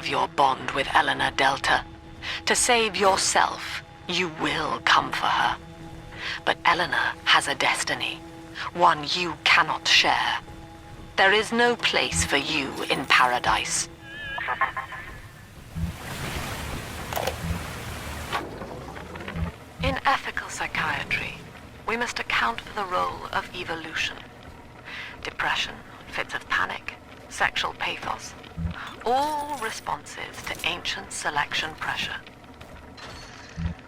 preserve your bond with Eleanor Delta. To save yourself, you will come for her. But Eleanor has a destiny, one you cannot share. There is no place for you in paradise. In ethical psychiatry, we must account for the role of evolution. Depression, fits of panic, sexual pathos, all responses to ancient selection pressure.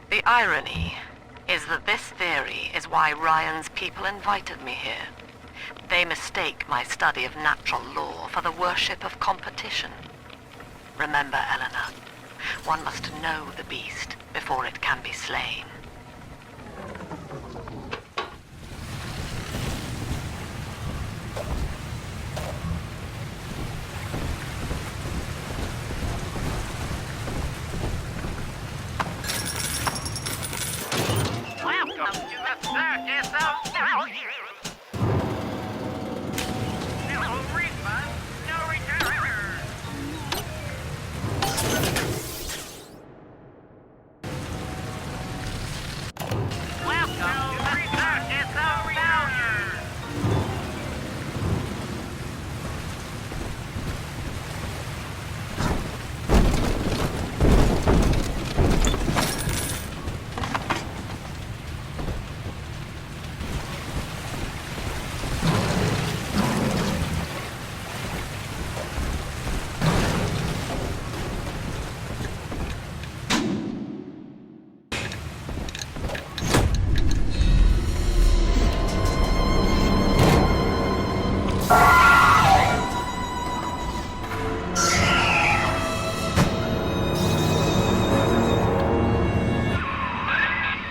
The irony is that this theory is why Ryan's people invited me here. They mistake my study of natural law for the worship of competition. Remember, Eleanor, one must know the beast before it can be slain.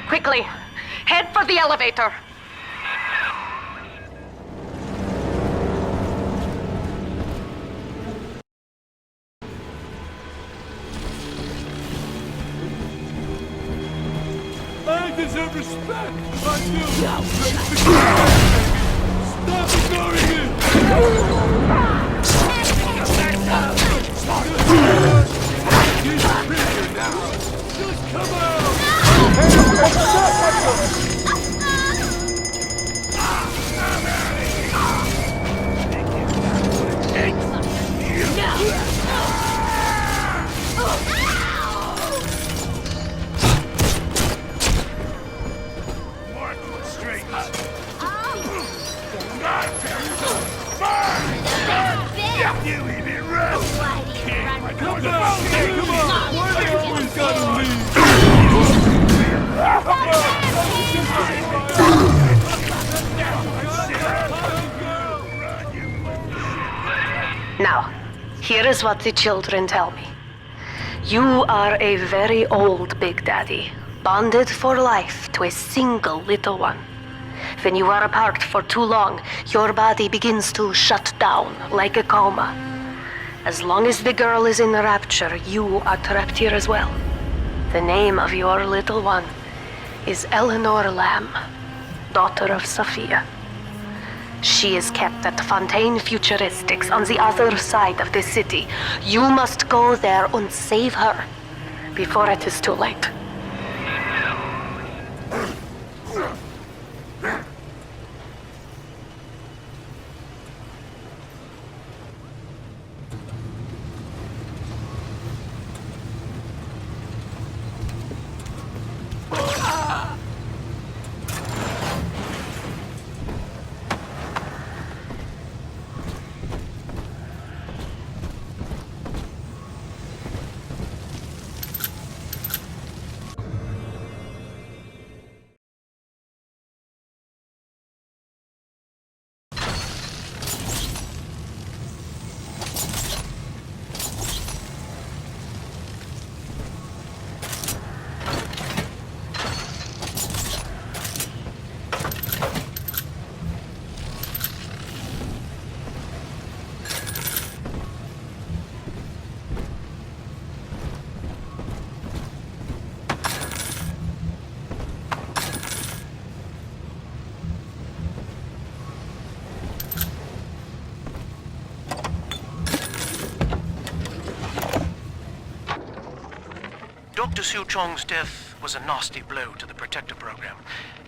Quickly, head for the elevator. I deserve respect. I do. Stop ignoring it. He's a prisoner now. Just come out. Now, here is what the children tell me. You are a very old Big Daddy, bonded for life to a single little one. When you are apart for too long, your body begins to shut down like a coma. As long as the girl is in rapture, you are trapped here as well. The name of your little one is Eleanor Lamb, daughter of Sophia. She is kept at Fontaine Futuristics on the other side of the city. You must go there and save her before it is too late. Dr. Su Chong's death was a nasty blow to the Protector program,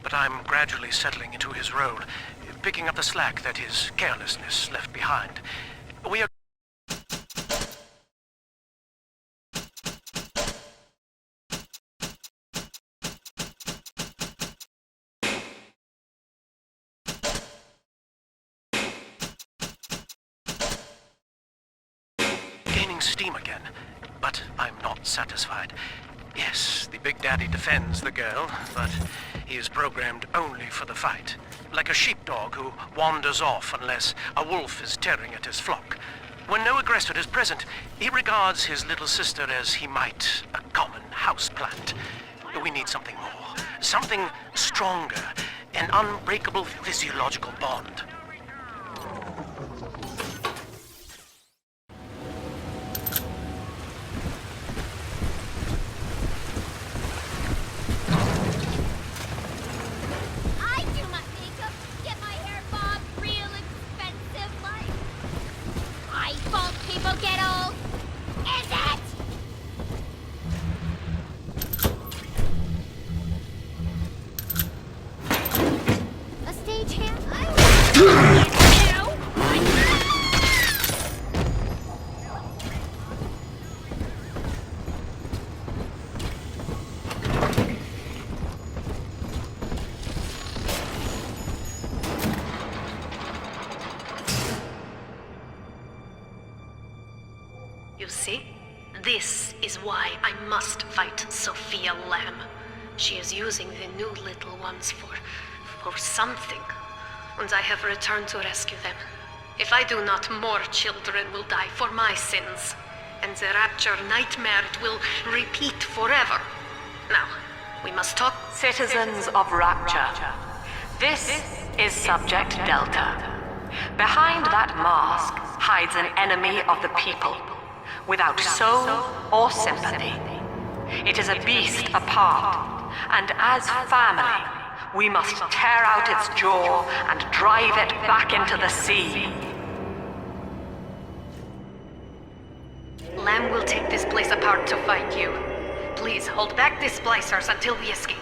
but I'm gradually settling into his role, picking up the slack that his carelessness left behind. We are gaining steam again, but I'm not satisfied. Yes, the Big Daddy defends the girl, but he is programmed only for the fight. Like a sheepdog who wanders off unless a wolf is tearing at his flock. When no aggressor is present, he regards his little sister as he might a common houseplant. We need something more, something stronger, an unbreakable physiological bond. You see? This is why I must fight Sophia Lamb. She is using the new little ones for something. And I have returned to rescue them. If I do not, more children will die for my sins. And the Rapture nightmare will repeat forever. Now, we must talk. Citizens of Rapture, this is Subject Delta. Behind that mask hides an enemy of the people, without soul or sympathy. It is a beast apart, and as family, we must tear out its jaw and drive it back into the sea. Lamb will take this place apart to find you. Please hold back the splicers until we escape.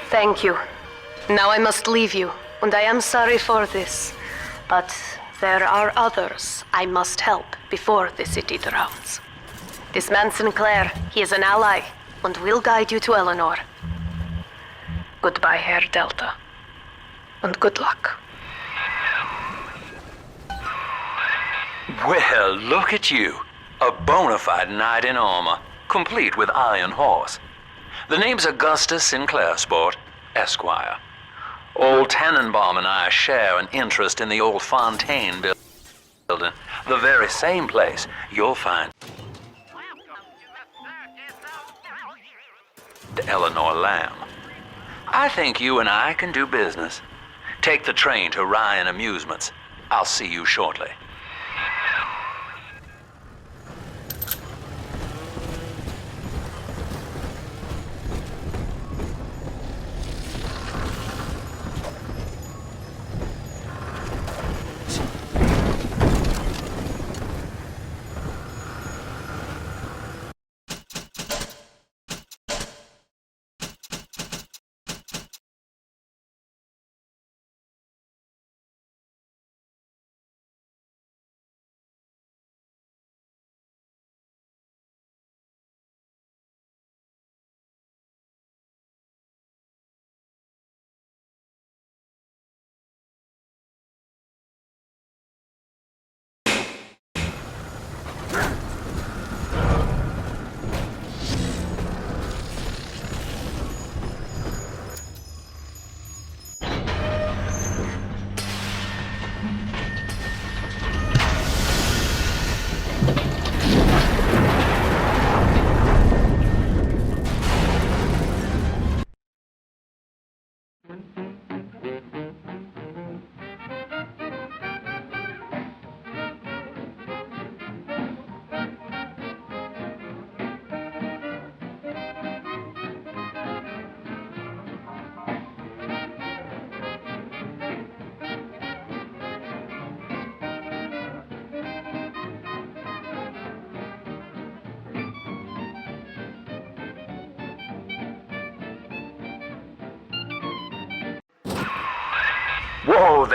Thank you. Now I must leave you, and I am sorry for this. But there are others I must help before the city drowns. This man Sinclair, he is an ally, and will guide you to Eleanor. Goodbye, Herr Delta. And good luck. Well, look at you. A bona fide knight in armor, complete with iron horse. The name's Augustus Sinclair, Sport, Esquire. Old Tannenbaum and I share an interest in the old Fontaine building. The very same place you'll find Eleanor Lamb. I think you and I can do business. Take the train to Ryan Amusements. I'll see you shortly.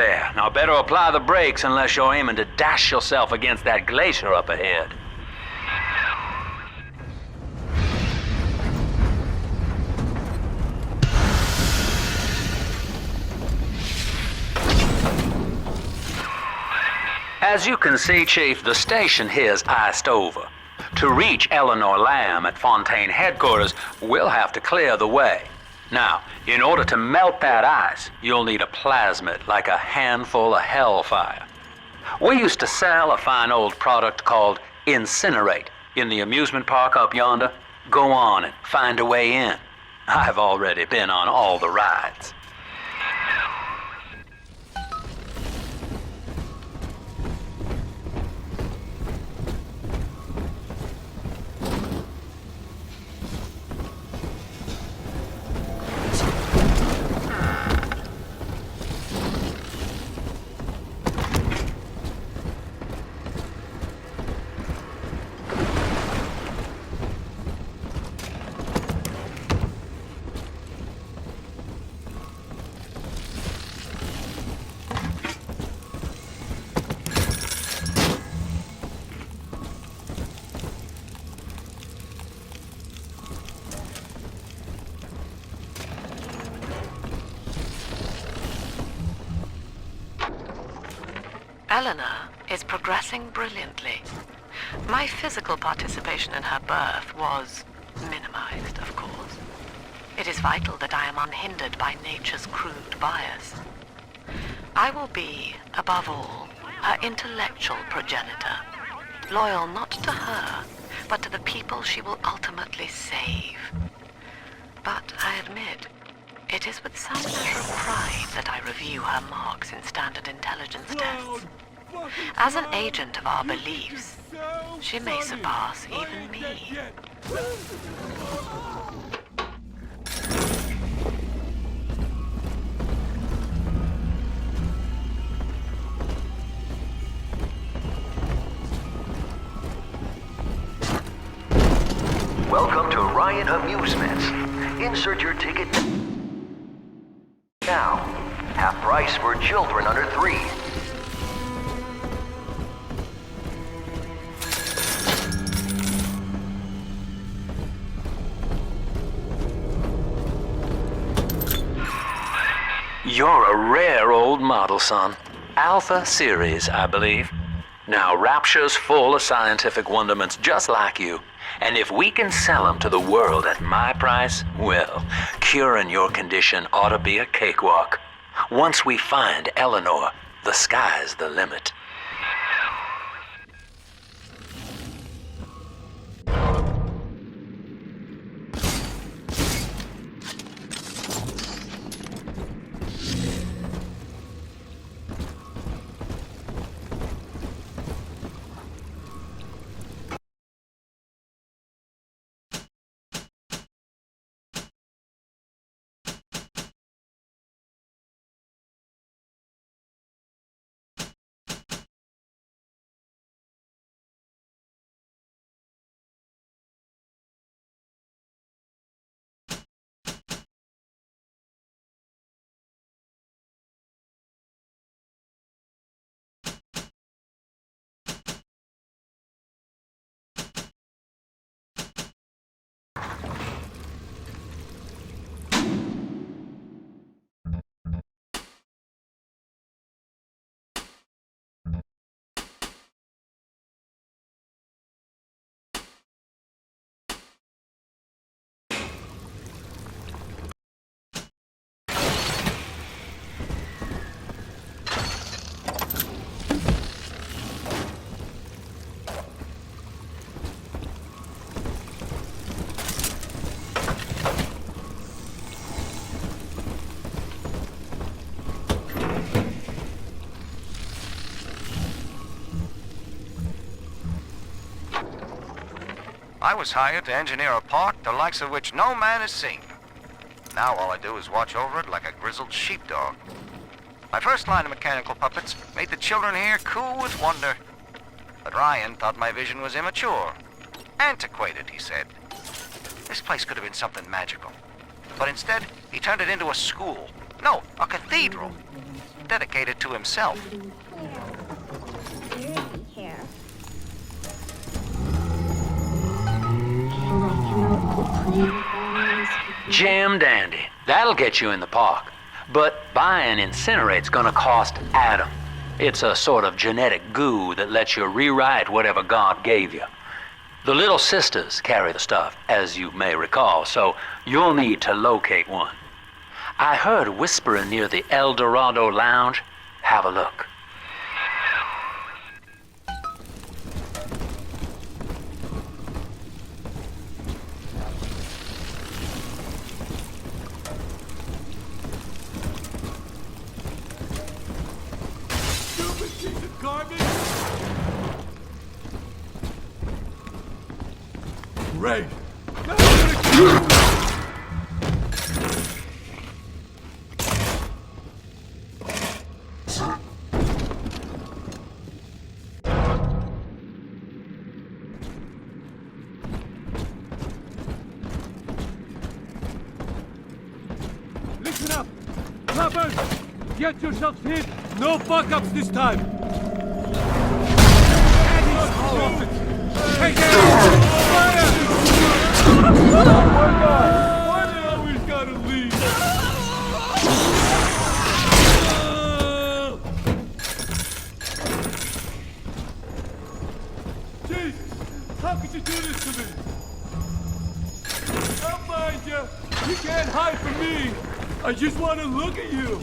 There, now better apply the brakes unless you're aiming to dash yourself against that glacier up ahead. As you can see, Chief, the station here's iced over. To reach Eleanor Lamb at Fontaine headquarters, we'll have to clear the way. Now, in order to melt that ice, you'll need a plasmid, like a handful of hellfire. We used to sell a fine old product called Incinerate in the amusement park up yonder. Go on and find a way in. I've already been on all the rides. Eleanor is progressing brilliantly. My physical participation in her birth was minimized, of course. It is vital that I am unhindered by nature's crude bias. I will be, above all, her intellectual progenitor, loyal not to her, but to the people she will ultimately save. But I admit, it is with some measure of pride that I review her marks in standard intelligence tests. As an agent of our beliefs, she may surpass even me. Welcome to Ryan Amusements. Insert your ticket now. Half price for children under 3. You're a rare old model, son. Alpha series, I believe. Now, Rapture's full of scientific wonderments just like you. And if we can sell them to the world at my price, well, curing your condition ought to be a cakewalk. Once we find Eleanor, the sky's the limit. I was hired to engineer a park the likes of which no man has seen. Now all I do is watch over it like a grizzled sheepdog. My first line of mechanical puppets made the children here coo with wonder. But Ryan thought my vision was immature. Antiquated, he said. This place could have been something magical. But instead, he turned it into a school. No, a cathedral. dedicated to himself. Jam dandy. That'll get you in the park. But buying Incinerate's gonna cost Adam. It's a sort of genetic goo that lets you rewrite whatever God gave you. The Little Sisters carry the stuff, as you may recall, so you'll need to locate one. I heard whispering near the El Dorado Lounge. Have a look. Stupid piece of garbage! Great! Now I'm gonna kill you! Listen up! Clubbers! Get yourselves hit! No fuck-ups this time! Hey, fire! Oh my God! Why they always gotta leave? Jesus! How could you do this to me? I'll find you! You can't hide from me! I just want to look at you!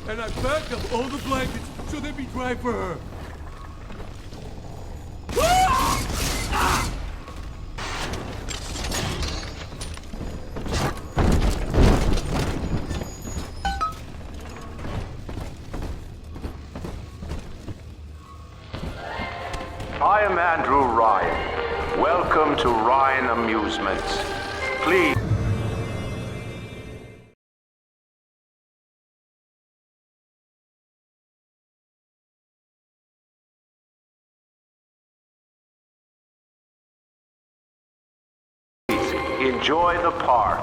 And I packed up all the blankets so they'd be dry for her. I am Andrew Ryan. Welcome to Ryan Amusements. Please. Enjoy the park.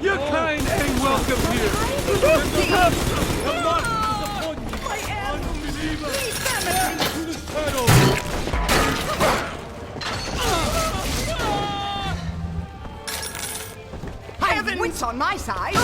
Your kind ain't welcome here! Come on! Unbeliever! To the tunnel! I have wits on my side.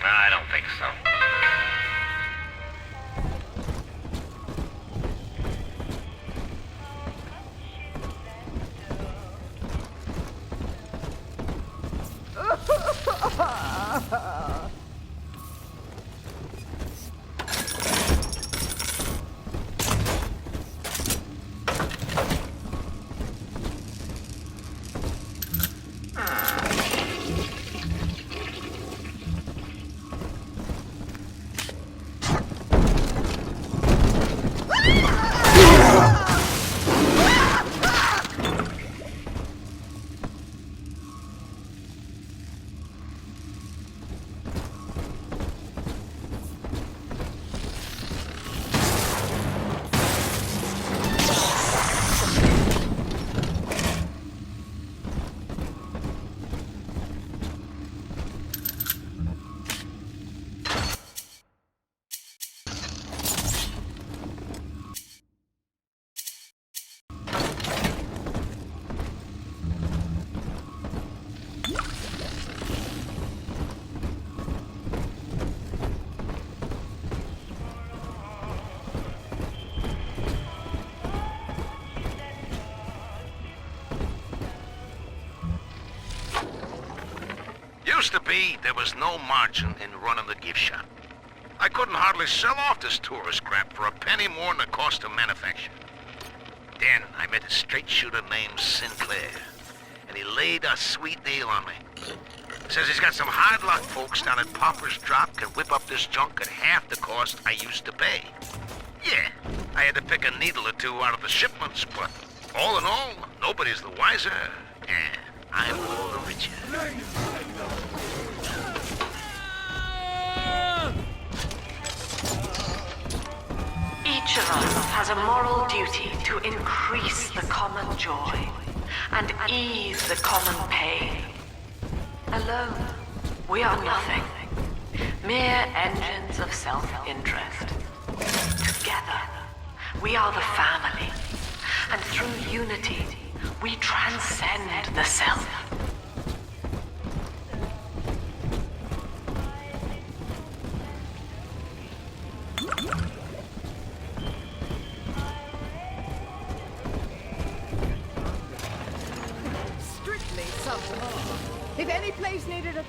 I don't think so. Used to be, there was no margin in running the gift shop. I couldn't hardly sell off this tourist crap for a penny more than the cost of manufacture. Then I met a straight shooter named Sinclair, and he laid a sweet deal on me. Says he's got some hard luck folks down at Popper's Drop can whip up this junk at half the cost I used to pay. Yeah, I had to pick a needle or two out of the shipments, but all in all, nobody's the wiser, and I'm all the richer. Each of us has a moral duty to increase the common joy and ease the common pain. Alone, we are nothing. Mere engines of self-interest. Together, we are the family. And through unity, we transcend the self. Strictly subpar. If any place needed a...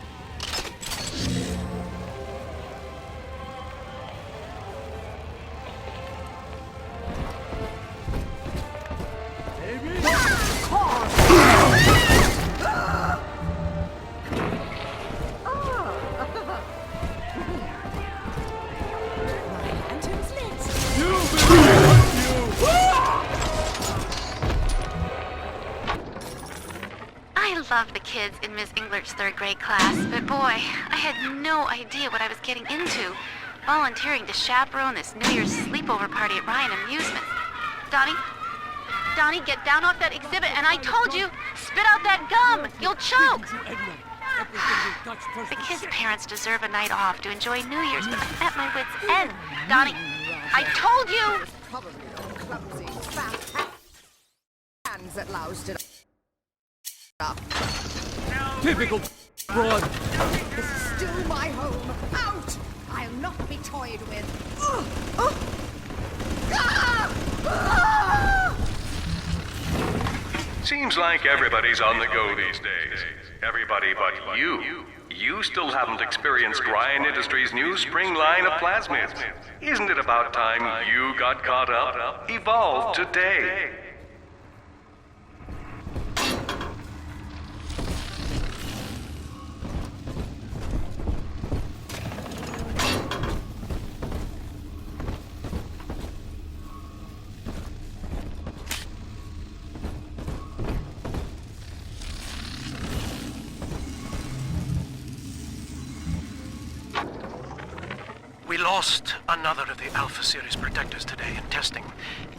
I love the kids in Miss Englert's third grade class, but boy, I had no idea what I was getting into. Volunteering to chaperone this New Year's sleepover party at Ryan Amusements. Donnie, get down off that exhibit, and I told you, spit out that gum! You'll choke! The kids' parents deserve a night off to enjoy New Year's, but I'm at my wit's end. Donnie, I told you! Probably the clumsy, fat hands that loused it up. Typical fraud. This is still my home. Out! I'll not be toyed with. Seems like everybody's on the go these days. Everybody but you. You still haven't experienced Ryan Industries' new spring line of plasmids. Isn't it about time you got caught up? Evolve today. We lost another of the Alpha Series protectors today in testing.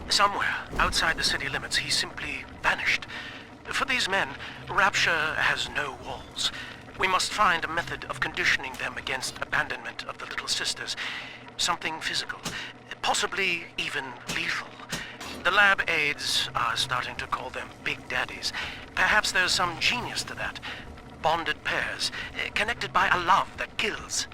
Somewhere outside the city limits, he simply vanished. For these men, Rapture has no walls. We must find a method of conditioning them against abandonment of the Little Sisters. Something physical, possibly even lethal. The lab aides are starting to call them Big Daddies. Perhaps there's some genius to that. Bonded pairs, connected by a love that kills.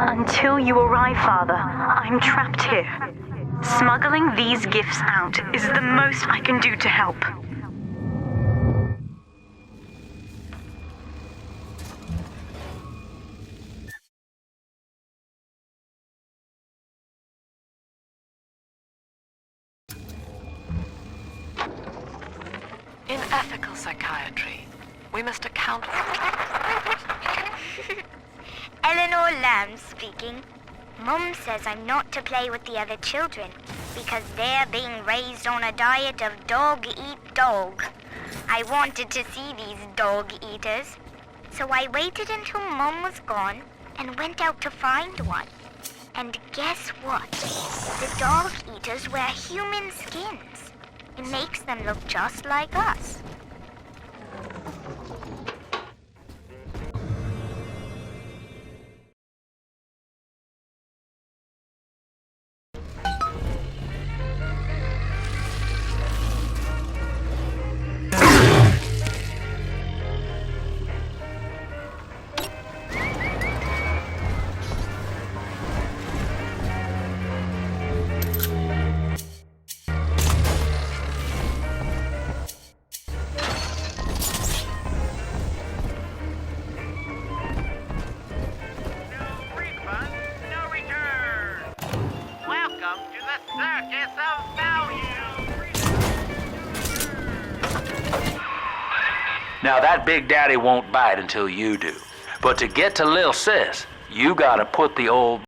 Until you arrive, Father, I'm trapped here. Smuggling these gifts out is the most I can do to help. In ethical psychiatry, we must account for... Eleanor Lamb speaking. Mum says I'm not to play with the other children because they're being raised on a diet of dog eat dog. I wanted to see these dog eaters, so I waited until Mum was gone and went out to find one. And guess what? The dog eaters wear human skins. It makes them look just like us. Now that Big Daddy won't bite until you do. But to get to Lil Sis, you gotta put the old